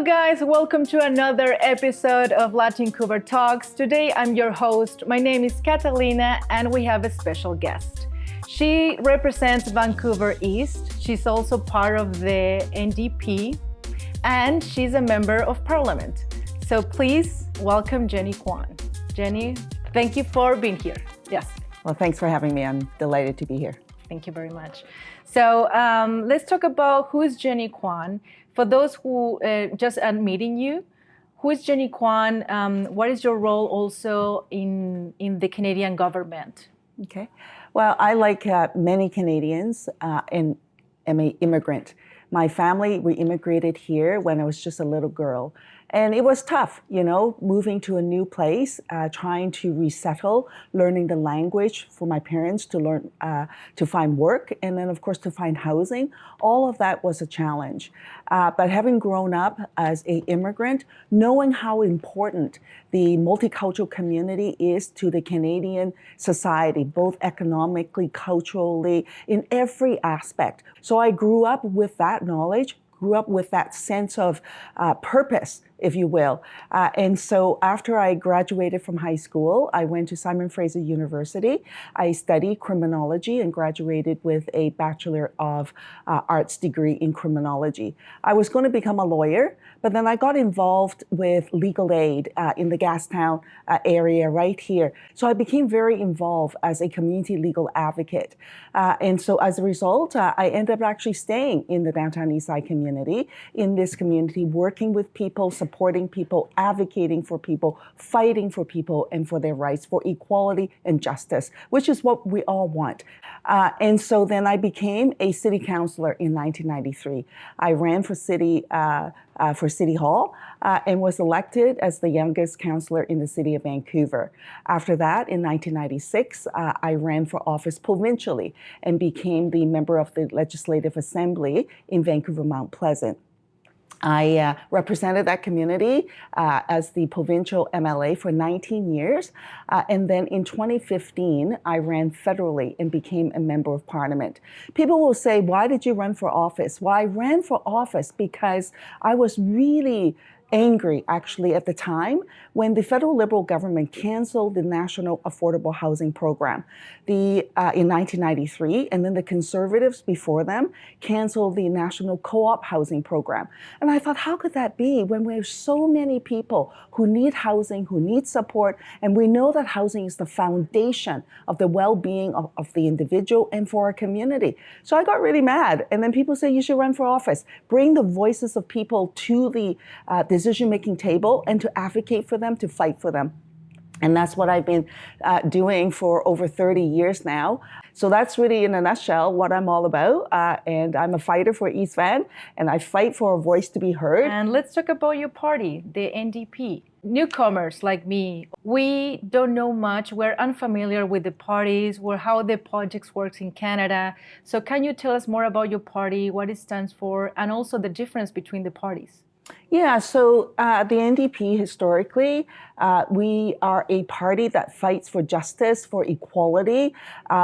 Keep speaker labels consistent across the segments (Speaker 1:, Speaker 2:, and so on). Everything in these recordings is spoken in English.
Speaker 1: Hello guys, welcome to another episode of Latincouver Talks. Today I'm your host. My name is Catalina and we have a special guest. She represents Vancouver East. She's also part of the NDP and she's a member of parliament. So please welcome Jenny Kwan. Jenny, thank you for being here. Yes.
Speaker 2: Well, thanks for having me. I'm delighted to be here.
Speaker 1: Thank you very much. So let's talk about who is Jenny Kwan. For those who just are meeting you, who is Jenny Kwan? What is your role also in the Canadian government?
Speaker 2: Okay. Well, I, like many Canadians, am an immigrant. My family, we immigrated here when I was just a little girl. And it was tough, moving to a new place, trying to resettle, learning the language for my parents to learn, to find work, and then of course to find housing. All of that was a challenge. But having grown up as an immigrant, knowing how important the multicultural community is to the Canadian society, both economically, culturally, in every aspect. So I grew up with that knowledge, grew up with that sense of purpose, if you will. And so after I graduated from high school, I went to Simon Fraser University. I studied criminology and graduated with a Bachelor of Arts degree in criminology. I was going to become a lawyer, but then I got involved with legal aid in the Gastown area right here. So I became very involved as a community legal advocate. And so as a result, I ended up actually staying in the downtown Eastside community, in this community, working with people, supporting people, advocating for people, fighting for people and for their rights, for equality and justice, which is what we all want. And so then I became a city councillor in 1993. I ran for City Hall and was elected as the youngest councillor in the city of Vancouver. After that, in 1996, I ran for office provincially and became the member of the Legislative Assembly in Vancouver Mount Pleasant. I represented that community as the provincial MLA for 19 years. And then in 2015, I ran federally and became a member of parliament. People will say, why did you run for office? Well, I ran for office because I was really angry, actually, at the time when the federal Liberal government canceled the National Affordable Housing Program in 1993, and then the Conservatives before them canceled the National Co-op Housing Program. And I thought, how could that be when we have so many people who need housing, who need support, and we know that housing is the foundation of the well-being of the individual and for our community. So I got really mad. And then people say, you should run for office. Bring the voices of people to the decision-making table and to advocate for them, to fight for them. And that's what I've been doing for over 30 years now. So that's really, in a nutshell, what I'm all about. And I'm a fighter for East Van, and I fight for a voice to be heard.
Speaker 1: And let's talk about your party, the NDP. Newcomers like me, we don't know much. We're unfamiliar with the parties, how the politics works in Canada. So can you tell us more about your party, what it stands for, and also the difference between the parties?
Speaker 2: Yeah, so the NDP historically, we are a party that fights for justice, for equality,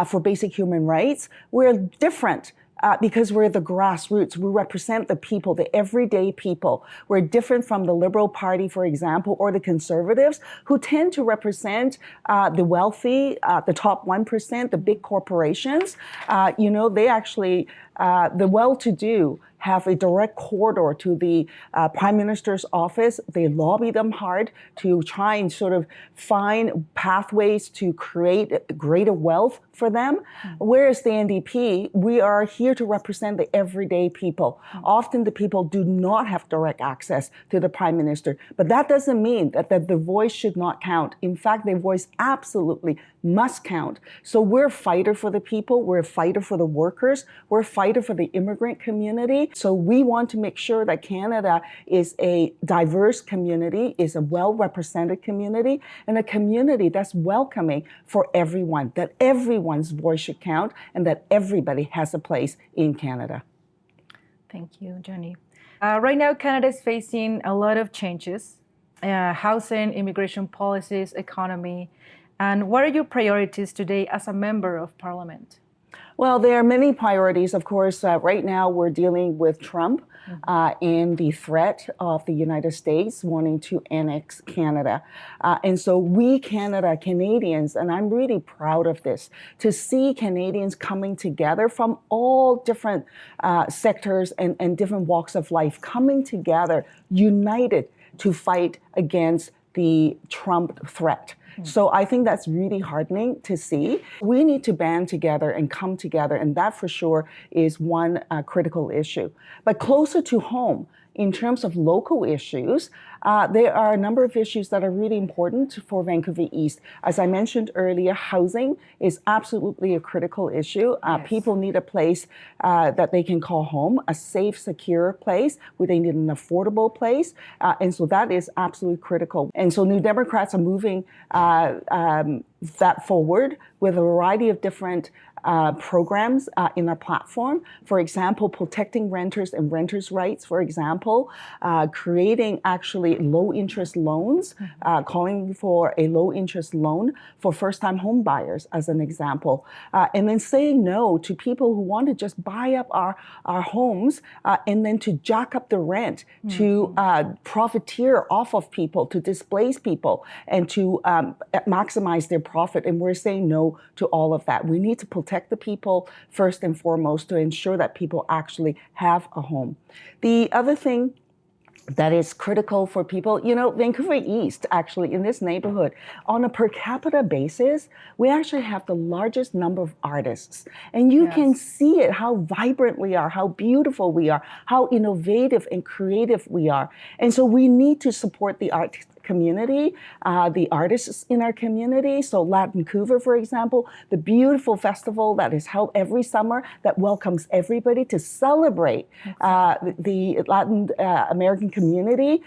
Speaker 2: for basic human rights. We're different because we're the grassroots. We represent the people, the everyday people. We're different from the Liberal Party, for example, or the Conservatives, who tend to represent the wealthy, the top 1%, the big corporations. They actually, the well-to-do have a direct corridor to the Prime Minister's office. They lobby them hard to try and sort of find pathways to create greater wealth for them. Whereas the NDP, we are here to represent the everyday people. Often the people do not have direct access to the Prime Minister, but that doesn't mean that the voice should not count. In fact, their voice absolutely must count. So we're a fighter for the people, we're a fighter for the workers, we're a fighter for the immigrant community. So we want to make sure that Canada is a diverse community, is a well-represented community, and a community that's welcoming for everyone, that everyone's voice should count, and that everybody has a place in Canada.
Speaker 1: Thank you, Jenny. Right now, Canada is facing a lot of changes, housing, immigration policies, economy. And what are your priorities today as a member of Parliament?
Speaker 2: Well, there are many priorities. Of course, right now we're dealing with Trump and the threat of the United States wanting to annex Canada. And so we Canadians, and I'm really proud of this, to see Canadians coming together from all different sectors and different walks of life, coming together, united to fight against the Trump threat. So I think that's really heartening to see. We need to band together and come together, and that for sure is one critical issue. But closer to home, in terms of local issues, there are a number of issues that are really important for Vancouver East. As I mentioned earlier, housing is absolutely a critical issue.
Speaker 1: Yes.
Speaker 2: People need a place that they can call home, a safe, secure place where they need an affordable place. And so that is absolutely critical. And so New Democrats are moving that forward with a variety of different programs in our platform. For example, protecting renters and renters' rights, for example, creating actually low interest loans, calling for a low interest loan for first-time home buyers as an example. And then saying no to people who want to just buy up our homes and then to jack up the rent, to profiteer off of people, to displace people, and to maximize their profit. And we're saying no to all of that. We need to protect the people first and foremost to ensure that people actually have a home. The other thing that is critical for people, Vancouver East, actually, in this neighborhood, on a per capita basis, we actually have the largest number of artists. And you can see it, how vibrant we are, how beautiful we are, how innovative and creative we are. And so we need to support the art community, the artists in our community. So Latincouver, for example, the beautiful festival that is held every summer that welcomes everybody to celebrate the Latin American community,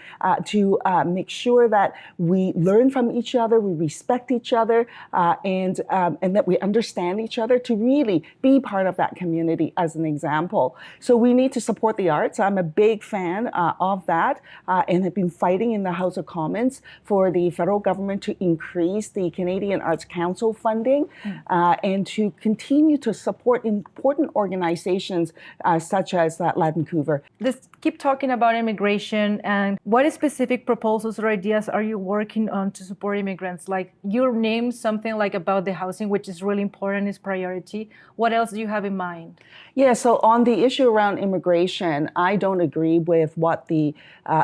Speaker 2: to make sure that we learn from each other, we respect each other, and that we understand each other, to really be part of that community as an example. So we need to support the arts. I'm a big fan of that, and have been fighting in the House of Commons for the federal government to increase the Canadian Arts Council funding and to continue to support important organizations such as Latincouver.
Speaker 1: Let's keep talking about immigration, and what specific proposals or ideas are you working on to support immigrants? Like, you named something like about the housing, which is really important, is priority. What else do you have in mind?
Speaker 2: Yeah, so on the issue around immigration, I don't agree with what the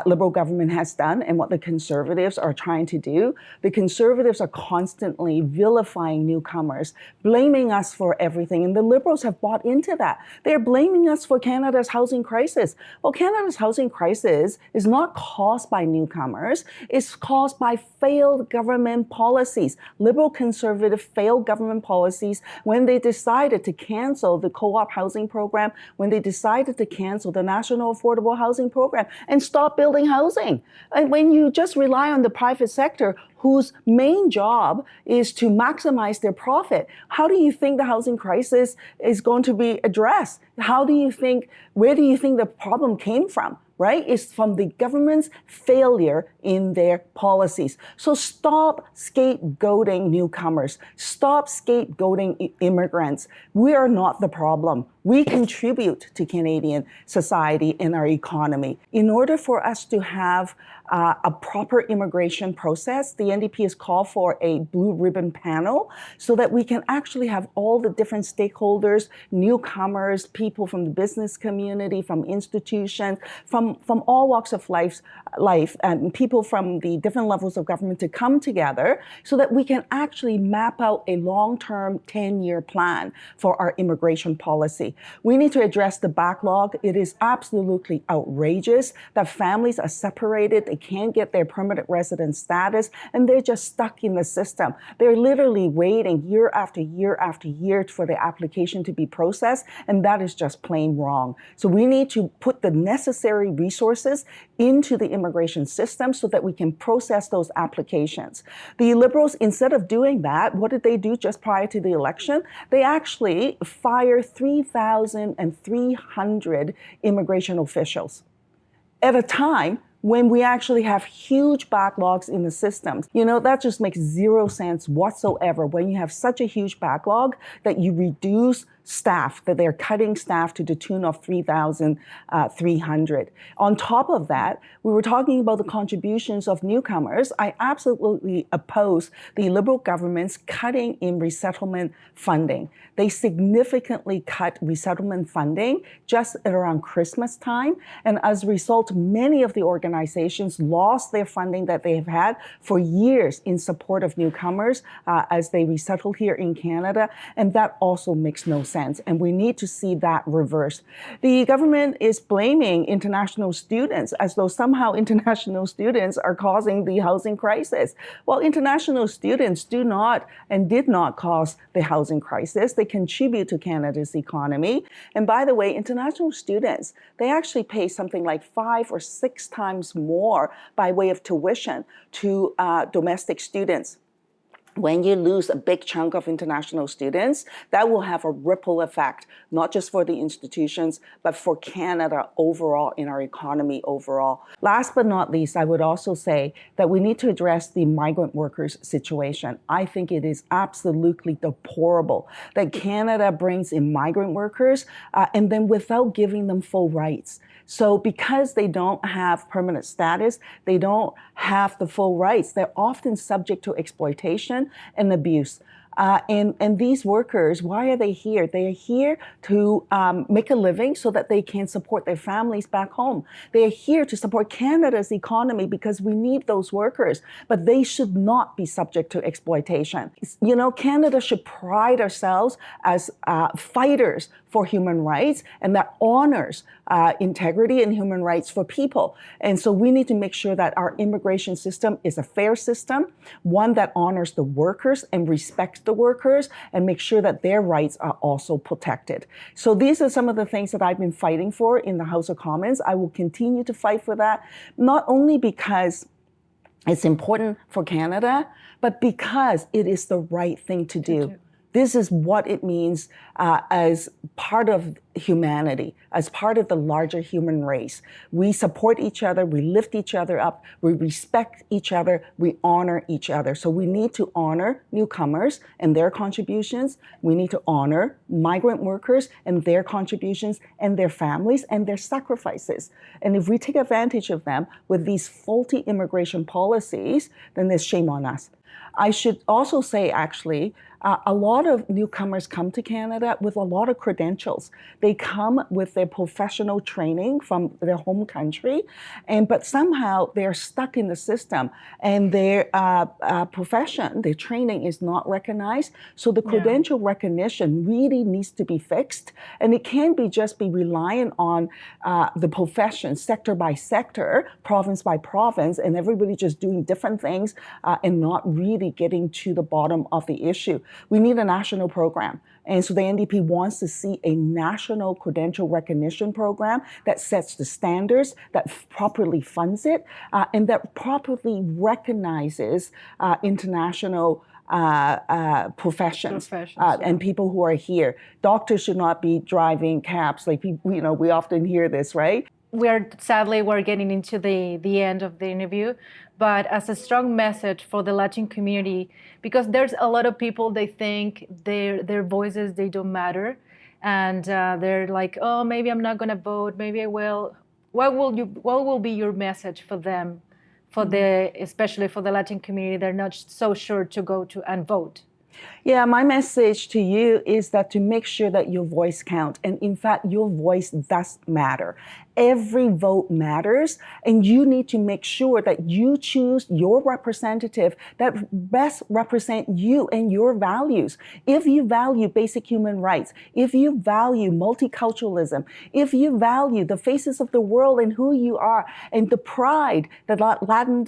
Speaker 2: Liberal government has done and what the Conservatives are trying to do. The Conservatives are constantly vilifying newcomers, blaming us for everything, and the Liberals have bought into that. They're blaming us for Canada's housing crisis. Well, Canada's housing crisis is not caused by newcomers, it's caused by failed government policies, Liberal Conservative failed government policies when they decided to cancel the co-op housing program, when they decided to cancel the National Affordable Housing Program and stop building housing. And when you just rely on the private sector, whose main job is to maximize their profit, how do you think the housing crisis is going to be addressed? Where do you think the problem came from? Right? It's from the government's failure in their policies. So stop scapegoating newcomers. Stop scapegoating immigrants. We are not the problem. We contribute to Canadian society and our economy. In order for us to have a proper immigration process, the NDP has called for a blue ribbon panel so that we can actually have all the different stakeholders, newcomers, people from the business community, from institutions, from all walks of life, and people from the different levels of government to come together so that we can actually map out a long-term 10-year plan for our immigration policy. We need to address the backlog. It is absolutely outrageous that families are separated, they can't get their permanent resident status, and they're just stuck in the system. They're literally waiting year after year after year for their application to be processed, and that is just plain wrong. So we need to put the necessary resources into the immigration system so that we can process those applications. The Liberals, instead of doing that, what did they do just prior to the election? They actually fired 3,300 immigration officials at a time when we actually have huge backlogs in the systems. That just makes zero sense whatsoever when you have such a huge backlog that you reduce staff, that they're cutting staff to the tune of 3,300. On top of that, we were talking about the contributions of newcomers. I absolutely oppose the Liberal government's cutting in resettlement funding. They significantly cut resettlement funding just at around Christmas time. And as a result, many of the organizations lost their funding that they have had for years in support of newcomers as they resettle here in Canada. And that also makes no sense. And we need to see that reversed. The government is blaming international students as though somehow international students are causing the housing crisis. Well, international students do not and did not cause the housing crisis. They contribute to Canada's economy. And by the way, international students, they actually pay something like 5 or 6 times more by way of tuition to domestic students. When you lose a big chunk of international students, that will have a ripple effect, not just for the institutions, but for Canada overall, in our economy overall. Last but not least, I would also say that we need to address the migrant workers situation. I think it is absolutely deplorable that Canada brings in migrant workers and then without giving them full rights. So because they don't have permanent status, they don't have the full rights, they're often subject to exploitation and abuse. And these workers, why are they here? They are here to make a living so that they can support their families back home. They are here to support Canada's economy because we need those workers, but they should not be subject to exploitation. You know, Canada should pride ourselves as fighters for human rights, and that honors integrity and human rights for people. And so we need to make sure that our immigration system is a fair system, one that honors the workers and respects the workers, and make sure that their rights are also protected. So these are some of the things that I've been fighting for in the House of Commons. I will continue to fight for that, not only because it's important for Canada, but because it is the right thing to do. This is what it means as part of humanity, as part of the larger human race. We support each other, we lift each other up, we respect each other, we honor each other. So we need to honor newcomers and their contributions. We need to honor migrant workers and their contributions and their families and their sacrifices. And if we take advantage of them with these faulty immigration policies, then there's shame on us. I should also say, actually, a lot of newcomers come to Canada with a lot of credentials. They come with their professional training from their home country, but somehow they're stuck in the system, and their profession, their training is not recognized. So the credential recognition really needs to be fixed, and it can't just be reliant on the profession, sector by sector, province by province, and everybody just doing different things and not really getting to the bottom of the issue. We need a national program. And so the NDP wants to see a national credential recognition program that sets the standards, that properly funds it, and that properly recognizes international professions and people who are here. Doctors should not be driving cabs. Like, we often hear this, right?
Speaker 1: We're getting into the end of the interview, but as a strong message for the Latin community, because there's a lot of people, they think their voices, they don't matter, and they're like, oh, maybe I'm not going to vote, maybe I will. What will be your message for them, especially for the Latin community? They're not so sure to go to and vote.
Speaker 2: Yeah, my message to you is that to make sure that your voice counts. And in fact, your voice does matter. Every vote matters, and you need to make sure that you choose your representative that best represent you and your values. If you value basic human rights, if you value multiculturalism, if you value the faces of the world and who you are, and the pride that Latin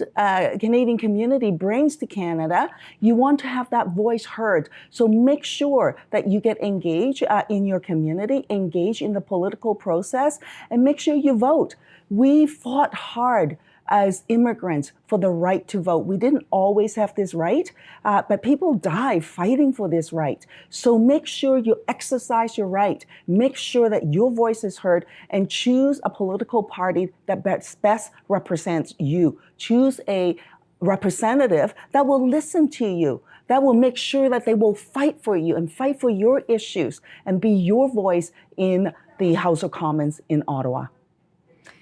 Speaker 2: Canadian community brings to Canada, you want to have that voice heard. So make sure that you get engaged in your community, engage in the political process, and make sure you vote. We fought hard as immigrants for the right to vote. We didn't always have this right, but people die fighting for this right. So make sure you exercise your right. Make sure that your voice is heard, and choose a political party that best represents you. Choose a representative that will listen to you, that will make sure that they will fight for you and fight for your issues and be your voice in the House of Commons in Ottawa.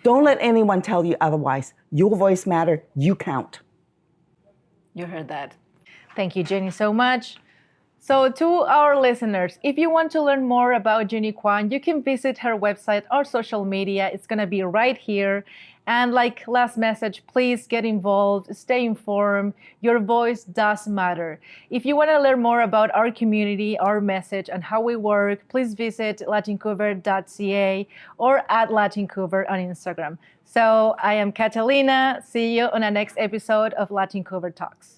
Speaker 2: Don't let anyone tell you otherwise. Your voice matters. You count.
Speaker 1: You heard that. Thank you, Jenny, so much. So to our listeners, if you want to learn more about Jenny Kwan, you can visit her website or social media. It's going to be right here. And like last message, please get involved, stay informed. Your voice does matter. If you want to learn more about our community, our message, and how we work, please visit Latincouver.ca or at Latincouver on Instagram. So I am Catalina. See you on the next episode of Latincouver Talks.